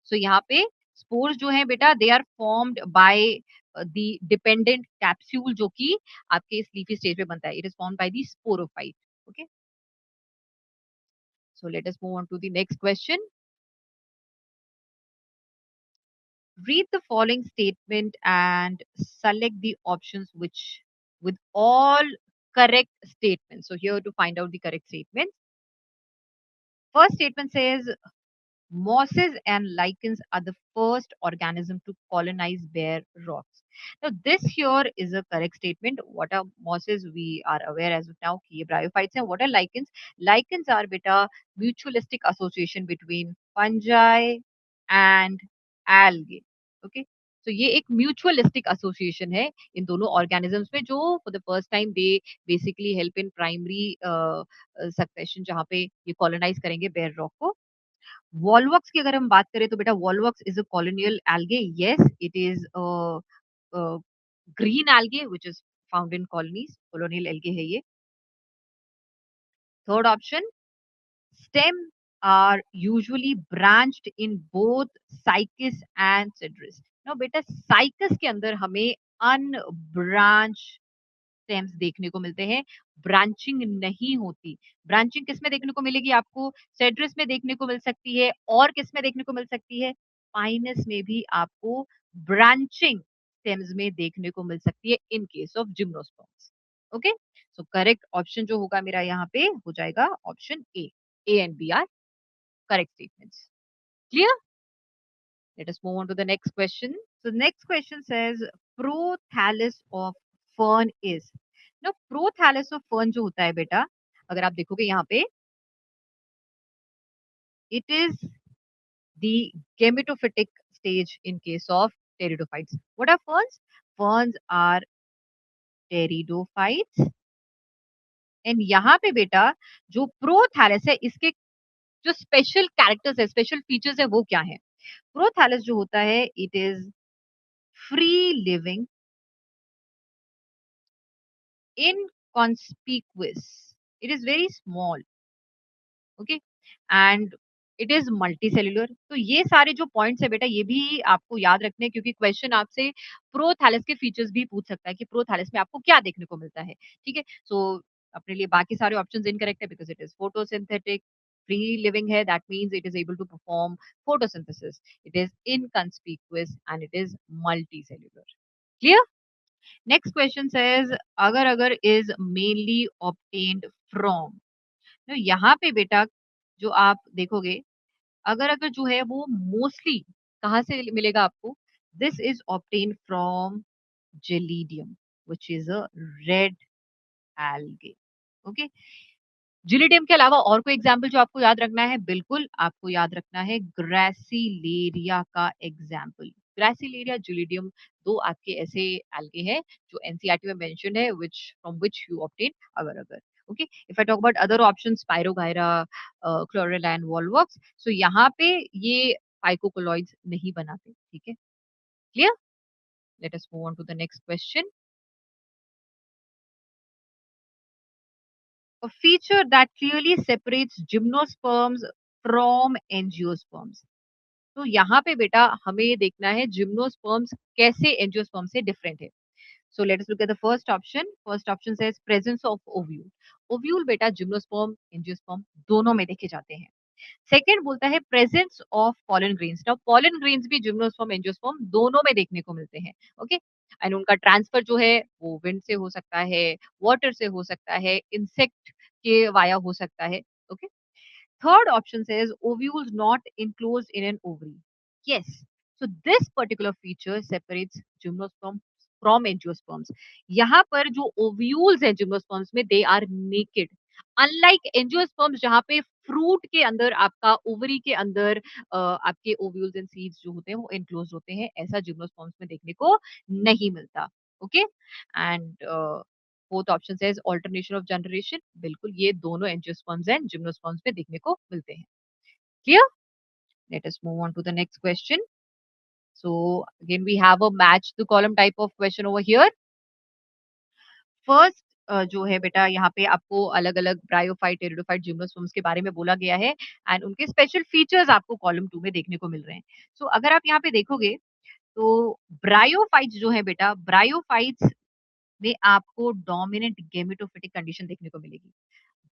So यहाँ पे स्पोर्स जो है बेटा they are formed by the dependent capsule जो कि आपके इस लीफी स्टेज पे बनता है. It is formed by the sporophyte. Okay, So let us move on to the next question. Read the following statement and select the options which with all correct statements. So here to find out the correct statements. First statement says mosses and lichens are the first organism to colonize bare rocks. Now, this here is a correct statement. What are mosses? We are aware as of now कि ये bryophytes हैं. What are lichens? Lichens are beta mutualistic association between fungi and algae. Okay. तो ये एक mutualistic association है इन दोनों organisms में जो for the first time they basically help in primary succession जहाँ पे ये कॉलोनाइज करेंगे बेयर रॉक को. वॉलवॉक्स की अगर हम बात करें तो बेटा Volvox is a colonial algae. Yes it is green algae which is found in colonies. Colonial algae है ये. Third option stem are usually branched in both cycas and cedrus. now बेटा cycas के अंदर हमें unbranched स्टेम्स देखने को मिलते हैं. ब्रांचिंग नहीं होती. ब्रांचिंग किस में देखने को मिलेगी आपको? सेड्रस में देखने को मिल सकती है और किस में देखने को मिल सकती है? पाइनस में भी आपको ब्रांचिंग स्टेम्स में देखने को मिल सकती है in case of gymnosperms. Okay. So correct option जो होगा मेरा यहाँ पे हो जाएगा option A. A and B are correct statements. Clear? Let us move on to the next question. So the next question says prothallus of fern is. Now prothallus of fern जो होता है बेटा अगर आप देखोगे यहाँ पे it is the gametophytic stage in case of pteridophytes. What are ferns? Ferns are pteridophytes and यहाँ पे बेटा जो prothallus है इसके जो स्पेशल कैरेक्टर्स है स्पेशल फीचर्स है वो क्या है? प्रोथैलस जो होता है it is free living inconspicuous. It is very small. Okay. And it is multi cellular. तो ये सारे जो पॉइंट्स है बेटा ये भी आपको याद रखने हैं क्योंकि क्वेश्चन आपसे प्रोथैलस के फीचर्स भी पूछ सकता है कि प्रोथैलस में आपको क्या देखने को मिलता है. ठीक है. सो अपने लिए बाकी सारे ऑप्शंस इनकरेक्ट है because it is photosynthetic. Free living है that means it is able to perform photosynthesis. It is inconspicuous and it is multicellular. Clear? Next question says अगर अगर is mainly obtained from. तो यहाँ पे बेटा जो आप देखोगे अगर अगर जो है वो मोस्टली कहाँ से मिलेगा आपको? This is obtained from Gelidium which is a red algae. Okay. जिलिडियम के अलावा और कोई एग्जाम्पल जो आपको याद रखना है? बिल्कुल आपको याद रखना है ग्रेसिलेरिया का एग्जाम्पल. ग्रेसिलेरिया जिलिडियम दो आपके ऐसे एल्गे हैं जो एनसीईआरटी में मेंशन है which from which you obtain अगर अगर. Okay. If I talk about other option spirogyra, chlorella and volvox, so यहाँ पे ये फाइकोकोलॉइड्स नहीं बनाते. ठीक है. Clear? Let us move on to the next question. A feature that clearly separates gymnosperms from angiosperms. तो यहाँ पे बेटा हमें देखना है जिम्नोस्पर्म्स कैसे एंजियोस्पर्म से डिफरेंट है. So let us look at the first option. First option says presence of ovule. Ovule बेटा जिम्नोस्पर्म एंजियोस्पर्म दोनों में देखे जाते हैं. सेकेंड बोलता है presence of pollen grains. Now pollen grains भी जिम्नोस्पर्म एंजियोस्पर्म दोनों में देखने को मिलते हैं. ओके. एंड उनका ट्रांसफर जो है वो विंड से हो सकता है, वाटर से हो सकता है, इंसेक्ट के वाया हो सकता है. Okay. Third option says ovules not enclosed in an ovary. Yes. So this particular feature separates gymnosperms from angiosperms. यहाँ पर जो ovules हैं gymnosperms में they are naked. Unlike angiosperms जहाँ पे फ्रूट के अंदर आपका ओवरी के अंदर आपके ओव्यूल्स एंड सीड्स जो होते हैं वो enclosed होते हैं, ऐसा जिम्नोस्पर्म्स में देखने को नहीं मिलता. ओके. एंड फोर्थ ऑप्शन से ऑल्टरनेशन ऑफ जनरेशन. बिल्कुल ये दोनों एंजियोस्पर्म्स एंड जिम्नोस्पर्म्स में देखने को मिलते हैं. Clear? Let us move on to the next question. So again we have a match the column type of question over here. First जो है बेटा यहाँ पे आपको अलग अलग ब्रायोफाइट टेरिडोफाइट जिम्नोस्पर्म्स के बारे में बोला गया है एंड उनके स्पेशल फीचर्स आपको कॉलम 2 में देखने को मिल रहे हैं. सो अगर आप यहाँ पे देखोगे तो ब्रायोफाइट्स जो है बेटा ब्रायोफाइट्स में आपको डोमिनेंट गेमेटोफिटिक कंडीशन देखने को मिलेगी.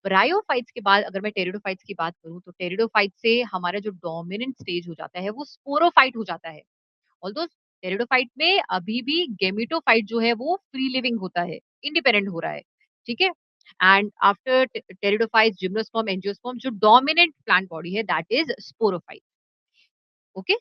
ब्रायोफाइट्स के बाद अगर मैं टेरिडोफाइट्स की बात करूँ तो टेरिडोफाइट से हमारा जो डोमिनेंट स्टेज हो जाता है वो स्पोरोफाइट हो जाता है। ऑल्दो टेरिडोफाइट में अभी भी गेमेटोफाइट जो है वो फ्री लिविंग होता है, इंडिपेंडेंट हो रहा है, ठीक है? And after pteridophytes, gymnosperm, angiosperm जो डोमिनेंट प्लांट बॉडी है that is sporophyte. Okay?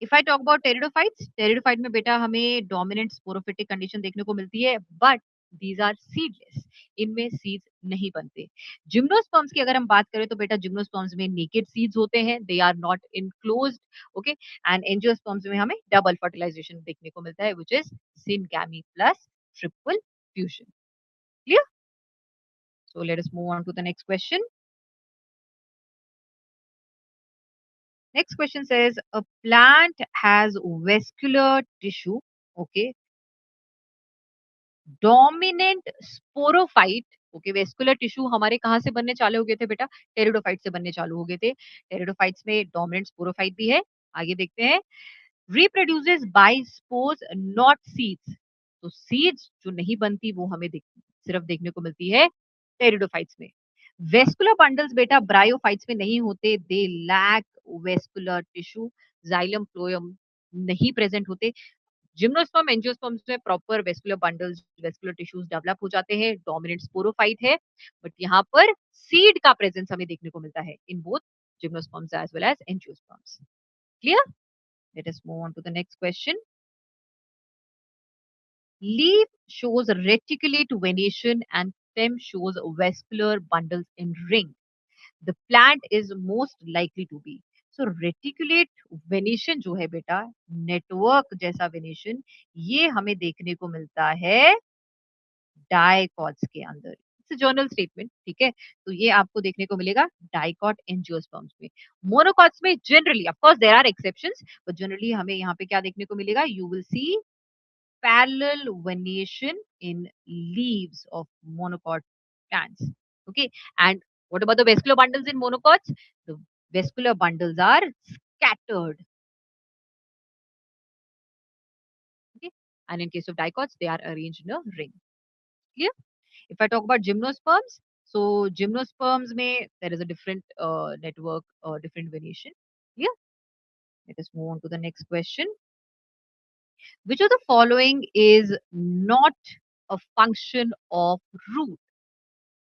If I talk about pteridophytes, pteridophyte में बेटा हमें डोमिनेंट स्पोरोफिटिक कंडीशन देखने को मिलती है, बट दीज आर सीडलेस, इनमें सीड्स नहीं बनते। जिम्नोस्पर्म्स की अगर हम बात करें तो बेटा जिम्नोस्पर्म्स में नेकेड सीड्स होते हैं, they are not enclosed, okay? And angiosperms में हमें डबल फर्टिलाइजेशन देखने को मिलता है which is syngamy plus triple fusion. Clear? So let us move on to the next question. Next question says a plant has vascular tissue, okay, dominant sporophyte, okay, vascular tissue हमारे कहाँ से बनने चालू हो गए थे बेटा? टेरिडोफाइट से बनने चालू हो गए थे। टेरिडोफाइट्स में डोमिनेंट स्पोरोफाइट भी है। आगे देखते हैं। Reproduces by spores not seeds, तो सीड्स जो नहीं बनती वो हमें सिर्फ देखने को मिलती है टेरिडोफाइट्स में। वेस्कुलर बंडल्स बेटा ब्रायोफाइट्स में नहीं होते, they lack vascular tissue, xylem phloem नहीं प्रेजेंट होते। जिम्नोस्पर्म एंजियोस्पर्म्स में proper vascular bundles, vascular tissues develop हो जाते हैं, डोमिनेंट स्पोरोफाइट है, बट यहाँ पर सीड का प्रेजेंस हमें देखने को मिलता है in both gymnosperms as well as angiosperms. Clear? Let us move on to the next question. Leaf shows reticulate venation and stem shows vascular bundles in ring. The plant is most likely to be. So reticulate venation जो है बेटा, network जैसा venation, ये हमें देखने को मिलता है डाइकॉट्स के अंदर। इट्स जर्नल स्टेटमेंट, ठीक है? तो ये आपको देखने को मिलेगा डाइकॉट एंजियोस्पर्म्स में। मोनोकॉट्स में generally, of course there are exceptions, but generally हमें यहाँ पे क्या देखने को मिलेगा? You will see parallel venation in leaves of monocot plants. Okay, and what about the vascular bundles in monocots? The vascular bundles are scattered. Okay, and in case of dicots, they are arranged in a ring. Clear? If I talk about gymnosperms, so gymnosperms may there is a different network, different venation. Yeah. Let us move on to the next question. Which of the following is not a function of root?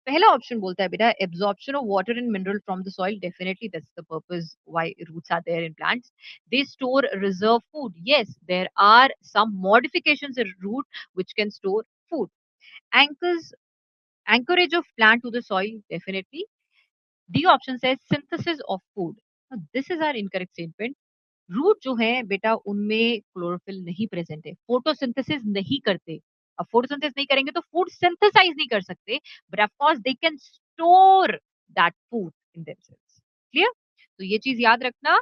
पहला option बोलता है बेटा absorption of water and mineral from the soil, definitely that's the purpose why roots are there in plants. They store reserve food, yes there are some modifications in root which can store food. Anchors, anchorage of plant to the soil, definitely. D option says synthesis of food. Now, this is our incorrect statement. Root जो है बेटा उनमें chlorophyll नहीं present है, photosynthesis नहीं करते। अब photosynthesis नहीं करेंगे तो फूड सिंथेसाइज नहीं कर सकते, but of course they can store that food in themselves. Clear? तो ये चीज याद रखना,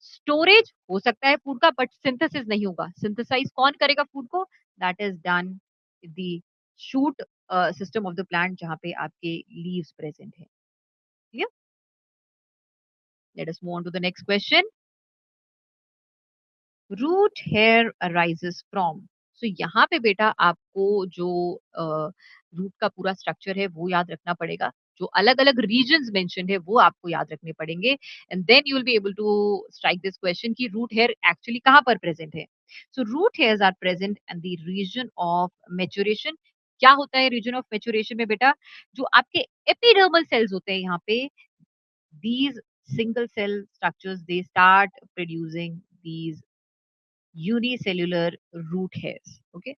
स्टोरेज हो सकता है फूड का बट सिंथेसिस नहीं होगा। सिंथेसाइज कौन करेगा फूड को? That is done the shoot system of the plant जहां पे आपके लीव्स प्रेजेंट है। Clear? Let us move on to the next question. Root hair arises from, so यहाँ पे बेटा आपको जो रूट का पूरा स्ट्रक्चर है वो याद रखना पड़ेगा। जो अलग अलग रीजन्स मेंशन्ड है वो आपको याद रखने पड़ेंगे, and then you will be able to strike this question कि रूट हेयर एक्चुअली कहाँ पर प्रेजेंट है। So root hairs are present in the region of maturation. क्या होता है रीजन ऑफ मेचुरेशन में बेटा? जो आपके एपिडर्मल सेल्स होते हैं यहाँ पे, these single cell structures they start producing these unicellular root hairs. Okay,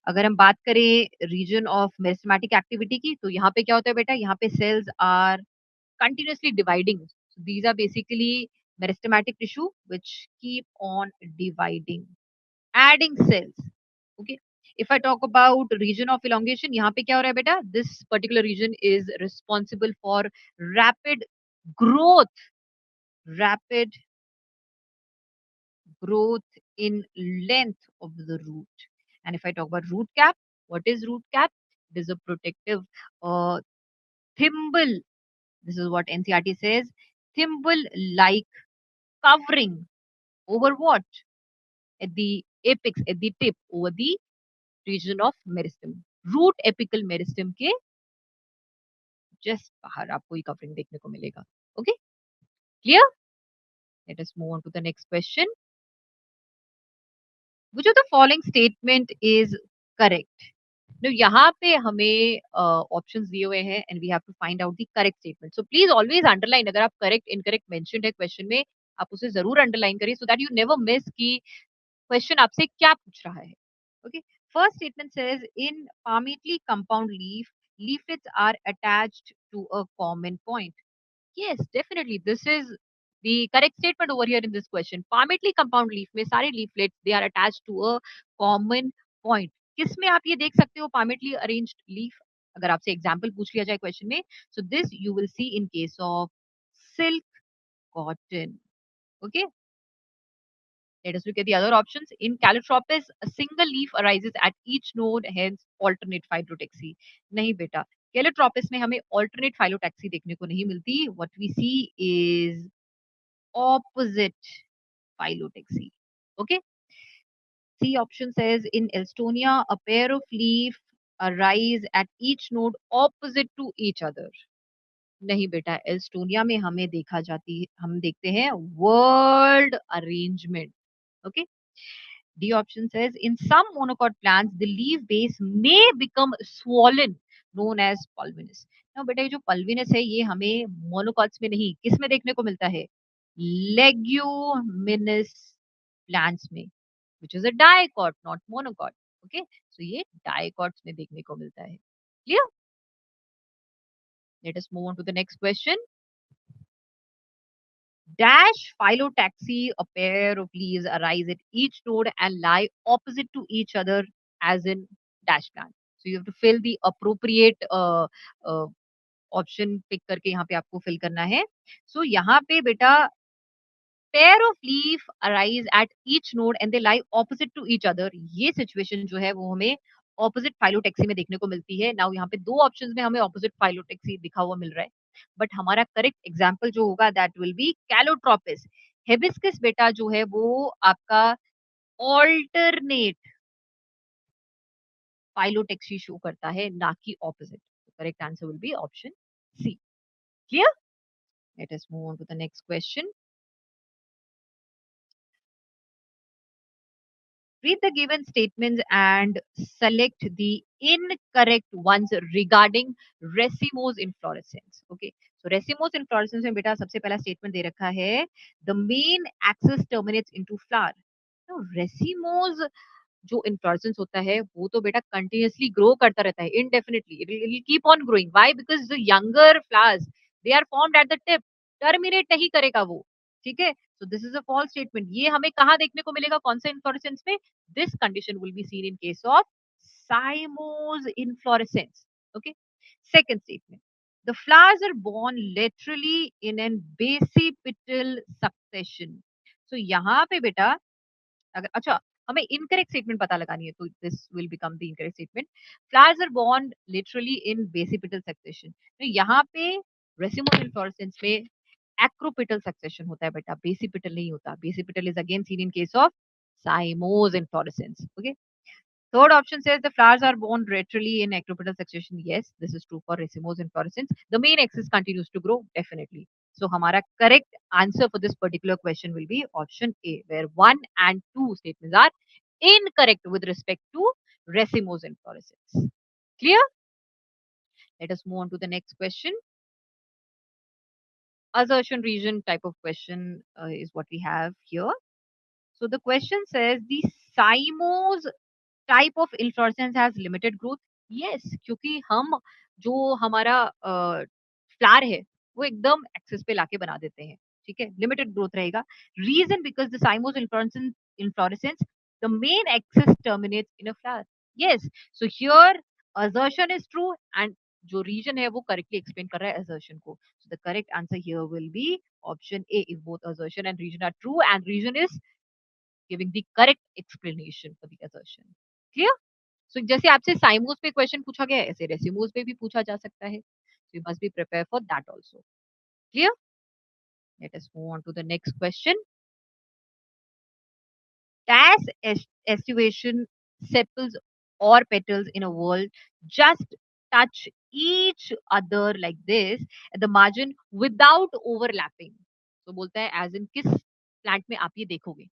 अगर हम बात करें रीजन ऑफ मेरिस्टेमेटिक एक्टिविटी की, तो यहाँ पे क्या होता है बेटा? यहाँ पे cells are continuously dividing. So these are basically meristematic tissue which keep on dividing, adding cells. Okay. If I talk about region of elongation, यहाँ पे क्या हो रहा है बेटा? This particular region is responsible for rapid growth, rapid growth in length of the root. And if I talk about root cap, what is root cap? It is a protective thimble. This is what NCRT says. Thimble like covering over what? At the apex, at the tip, over the region of meristem. Root apical meristem के just बाहर आपको ये covering देखने को मिलेगा. Okay, clear? Let us move on to the next question. Which of the following statement is correct? तो यहाँ पे हमें ऑप्शंस दिए हुए हैं and we have to find out the correct statement. So please always underline, अगर आप correct incorrect mentioned है क्वेश्चन में, आप उसे जरूर अंडरलाइन करिए so that you never miss कि क्वेश्चन आपसे क्या पूछ रहा है. Okay, first statement says in palmately compound leaf, leaflets are attached to a common point. Yes, definitely. This is the correct statement over here in this question. Palmately compound leaf में सारे leaflets they are attached to a common point. किसमें आप ये देख सकते हो palmately arranged leaf? अगर आपसे एग्जाम्पल पूछ लिया जाए क्वेश्चन में, so this you will see in case of silk, cotton. Okay. Let us look at the other options. In Calotropis, a single leaf arises at each node, hence alternate phyllotaxy. नहीं बेटा, Calotropis में हमें alternate phyllotaxy देखने को नहीं मिलती. What we see is opposite phyllotaxy. Okay. C option says in Elstonia, a pair of leaf arise at each node opposite to each other. नहीं बेटा, एल्स्टोनिया में हमें देखा जाती है, हम देखते हैं world arrangement. Okay. D option says in some monocot plants the leaf base may become swollen, known as pulvinus. Now बेटा ये जो pulvinus है ये हमें monocots में नहीं, किस में देखने को मिलता है? Leguminous plants में, which is a dicot, not monocot. Okay, so ये dicots में देखने को मिलता है. Clear? Let us move on to the next question. Dash phyllotaxy, a pair of leaves arise at each node and lie opposite to each other as in dash plant. So you have to fill the appropriate uh, option pick करके यहाँ पे आपको fill करना है. So यहाँ पे बेटा pair of leaf arise at each node and they lie opposite to each other. ये situation जो है वो हमें opposite phyllotaxy में देखने को मिलती है. Now यहाँ पे दो options में हमें opposite phyllotaxy दिखा हुआ मिल रहा है. बट हमारा करेक्ट एग्जाम्पल जो होगा that will be Calotropis. Hibiscus बेटा जो है वो आपका ऑल्टरनेट फाइलोटेक्सी शो करता है, ना कि opposite. Correct answer will be option C. Clear? Let us move on to the next question. Read the given statements and select the incorrect ones regarding racemose inflorescence. Okay, so racemose inflorescence में बेटा सबसे पहला statement दे रखा है the main axis terminates into flower. तो racemose जो inflorescence होता है वो तो बेटा कंटिन्यूअसली ग्रो करता रहता है indefinitely. It will keep on growing. Why? Because the younger flowers they are formed at the tip. Terminate नहीं करेगा वो. ठीक है, so this is a false statement. ये हमें कहाँ देखने को मिलेगा, कौन सा इन्फ्लोरेसेंस में? This condition will be seen in case of cymose inflorescence. Okay. Second statement. The flowers are born laterally in an basipetal succession. So यहाँ पे बेटा अगर अच्छा हमें इनकरेक्ट स्टेटमेंट पता लगानी है तो this will become the incorrect statement. Flowers are borne literally in basipetal succession. तो यहाँ पे रेसिमोस इन्फ्लोरेसेंस में एक्रोपिटल सक्सेशन होता है बेटा, बेसिपिटल नहीं होता. Basipetal is again seen in case of cymose inflorescence. Okay. Third option says the flowers are born laterally in acropital succession. Yes, this is true for racemose inflorescence. The main axis continues to grow, definitely. So, हमारा correct answer for this particular question will be option A, where 1 and 2 statements are incorrect with respect to racemose inflorescence. Clear? Let us move on to the next question. Assertion region type of question is what we have here. So, the question says the cymose type of inflorescence has limited growth. Yes, क्योंकि हम जो हमारा flower है वो एकदम access पे लाके बना देते हैं. ठीक है, लिमिटेड ग्रोथ रहेगा. Reason because the cymose inflorescence the main axis terminates in a flower. Yes, so here assertion is true and जो रीजन है वो करेक्टली एक्सप्लेन कर रहा है assertion को. So the correct answer here will be option A if both assertion and reason are true and reason is giving the correct explanation for the assertion. Clear? So जैसे आपसे साइमोस पे question पूछा गया है ऐसे रेसिमोस पे भी पूछा जा सकता है. So you must be prepared for that also. Clear? Let us move on to the next question. Dash estivation sepals or petals in a world just touch each other like this at the margin without overlapping. तो बोलता है as in किस plant में आप ये देखोगे.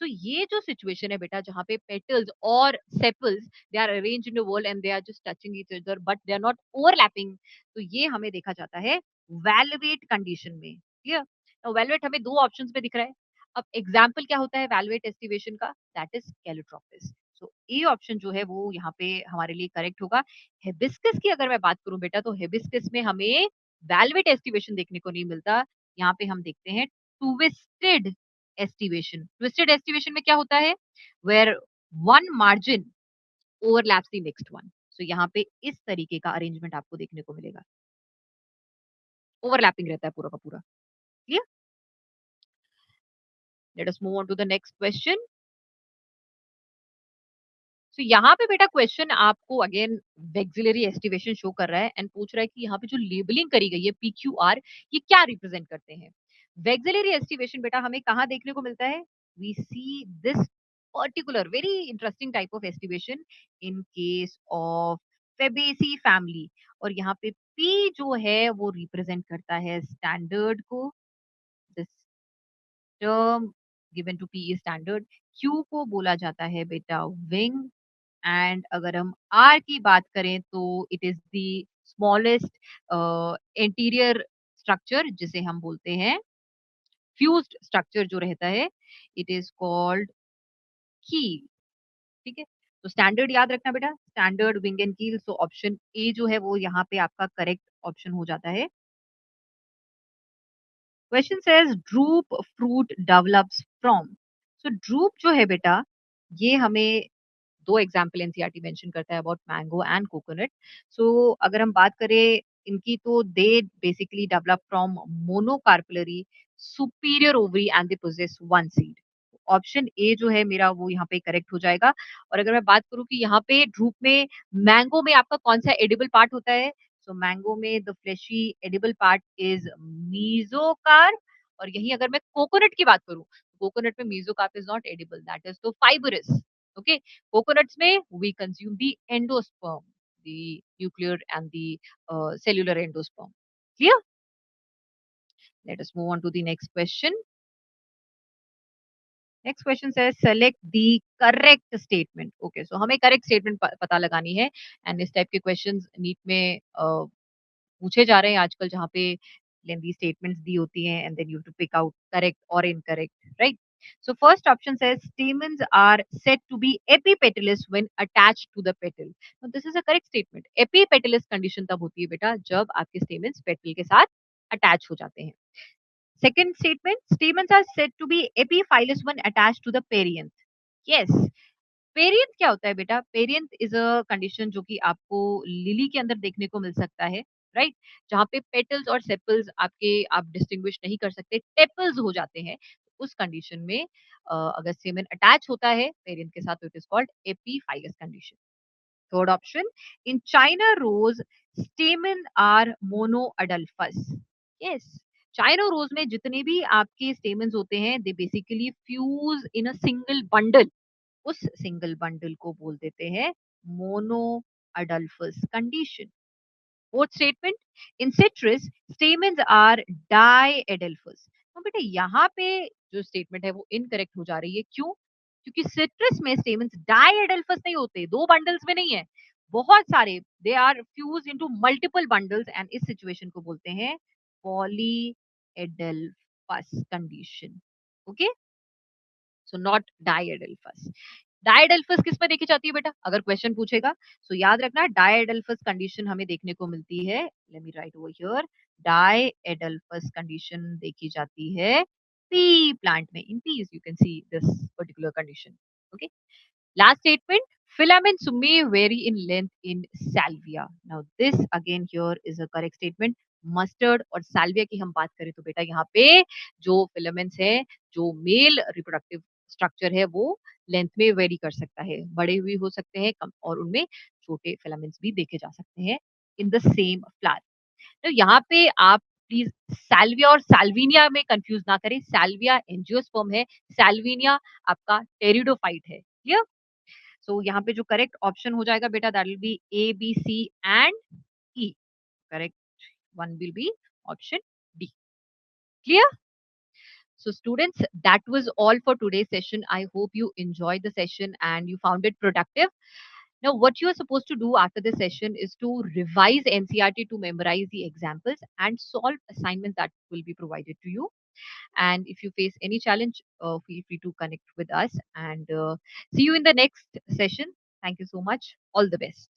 सो ये जो सिचुएशन है बेटा जहाँ पे पेटल्स और sepals they are arrange in the whorl and they are just touching each other but they are not overlapping, तो ये हमें देखा जाता है वैल्युएट कंडीशन में. क्लियर. तो वैल्युएट हमें दो ऑप्शंस में दिख रहा है. अब एग्जाम्पल क्या होता है वैल्युएट एस्टिवेशन का, that is Calotropis. So A option जो है वो यहाँ पे हमारे लिए करेक्ट होगा. हिबिस्कस की अगर मैं बात करूं बेटा तो हिबिस्कस में हमें वैल्वेट एस्टिवेशन देखने को नहीं मिलता. यहाँ पे हम देखते हैं ट्विस्टेड एस्टिवेशन. ट्विस्टेड एस्टिवेशन में क्या होता है, where one margin overlaps the next one. So यहाँ पे इस तरीके का अरेंजमेंट आपको देखने को मिलेगा, ओवरलैपिंग रहता है पूरा का पूरा. Clear. Let us move on to the next question. तो यहाँ पे बेटा क्वेश्चन आपको अगेन वेक्सिलरी एस्टिवेशन शो कर रहा है एंड पूछ रहा है कि यहाँ पे जो लेबलिंग करी गई है PQR ये क्या रिप्रेजेंट करते हैं. वेक्सिलरी एस्टिवेशन बेटा हमें कहाँ देखने को मिलता है, we see this particular very interesting type of aestivation in case of Fabaceae family. और यहाँ पे P जो है वो रिप्रेजेंट करता है स्टैंडर्ड को, this term given to P is standard. Q को बोला जाता है बेटा विंग. एंड अगर हम आर की बात करें तो it is the smallest interior structure जिसे हम बोलते हैं फ्यूज्ड स्ट्रक्चर जो रहता है, इट इज कॉल्ड कील. ठीक है. तो स्टैंडर्ड याद रखना बेटा, स्टैंडर्ड विंग एंड कील. सो ऑप्शन ए जो है वो यहाँ पे आपका करेक्ट ऑप्शन हो जाता है. Question says drupe fruit develops from. So drupe जो है बेटा ये हमें दो एग्जाम्पल एनसीईआरटी मेंशन करता है अबाउट मैंगो एंड कोकोनट. सो अगर हम बात करें इनकी तो they basically develop from monocarpellary superior ovary and they possess one seed. Option A जो है मेरा वो यहाँ पे करेक्ट हो जाएगा. और अगर मैं बात करूँ कि यहाँ पे ड्रूप में मैंगो में आपका कौन सा एडिबल पार्ट होता है, सो मैंगो में the fleshy edible part is mesocarp. और यही अगर मैं कोकोनट की बात करूँ, कोकोनट में mesocarp is not edible, that is तो fibrous. Okay. Coconuts may we consume the endosperm, the nuclear and the cellular endosperm. Clear? Let us move on to the next question. Next question says select the correct statement. Okay, so हमें correct statement पता लगानी है and इस type के questions NEET में पूछे जा रहे हैं आजकल जहाँ पे लेंदी स्टेटमेंट्स दी होती हैं and then you have to pick out correct और incorrect, right. So first option says stamens are said to be epipetalous when attached to the petal. Now this is a correct statement. Epipetalous condition तब होती है बेटा जब आपके stamens petal के साथ attach हो जाते हैं. Second statement, stamens are said to be epiphyllous when attached to the perianth. Yes. Perianth क्या होता है बेटा, पेरियंथ इज अ कंडीशन जो कि आपको लिली के अंदर देखने को मिल सकता है, राइट. जहाँ पे पेटल्स और सेपल्स आपके आप डिस्टिंग्विश नहीं कर सकते, टेपल्स हो जाते हैं. उस कंडीशन में अगर सेमेन अटैच होता है पेरियंथ के साथ तो it is called epiphyllous condition. Third option, in China rose stamen are monadelphous. Yes. China rose में जितने भी आपके स्टेमन्स होते हैं they basically fuse in a single bundle. उस सिंगल बंडल को बोल देते हैं monadelphous condition. Fourth statement, in citrus stamens are diadelphous. तो बेटा यहाँ पे जो स्टेटमेंट है वो इनकरेक्ट हो जा रही है. क्यों? क्योंकि सिट्रस में स्टेमन्स डाइएडल्फस नहीं होते, दो बंडल्स में नहीं है, बहुत सारे, they are fuse into multiple bundles and इस सिचुएशन को बोलते हैं polyadelphous condition. Okay. So not diadelphous. Diadelphous किस में देखी जाती है बेटा अगर क्वेश्चन पूछेगा, सो याद रखना डाइएडल्फस कंडीशन हमें देखने को मिलती है, let me write over here, diadelphous condition देखी जाती है पी प्लांट में. In peas you can see this particular condition. Okay. Last statement, filaments may vary in length in salvia. Now this again here is a correct statement. Mustard और Salvia की हम बात करें तो बेटा यहाँ पे जो फिलामेंट्स है, जो मेल रिप्रोडक्टिव स्ट्रक्चर है वो लेंथ में वेरी कर सकता है, बड़े हुए हो सकते हैं कम, और उनमें छोटे फिलामेंट्स भी देखे जा सकते हैं इन द सेम फ्लावर. तो यहाँ पे आप प्लीज साल्विया और साल्विनिया में कंफ्यूज ना करें. साल्विया एंजियोस्पर्म है, साल्विनिया आपका टेरिडोफाइट है. क्लियर. So यहाँ पे जो correct option हो जाएगा बेटा, that will be A, B, C and E. Correct one will be option D. Clear? So students, that was all for today's session. I hope you enjoyed the session and you found it productive. Now, what you are supposed to do after this session is to revise NCRT to memorize the examples and solve assignments that will be provided to you. And if you face any challenge, feel free to connect with us and see you in the next session. Thank you so much. All the best.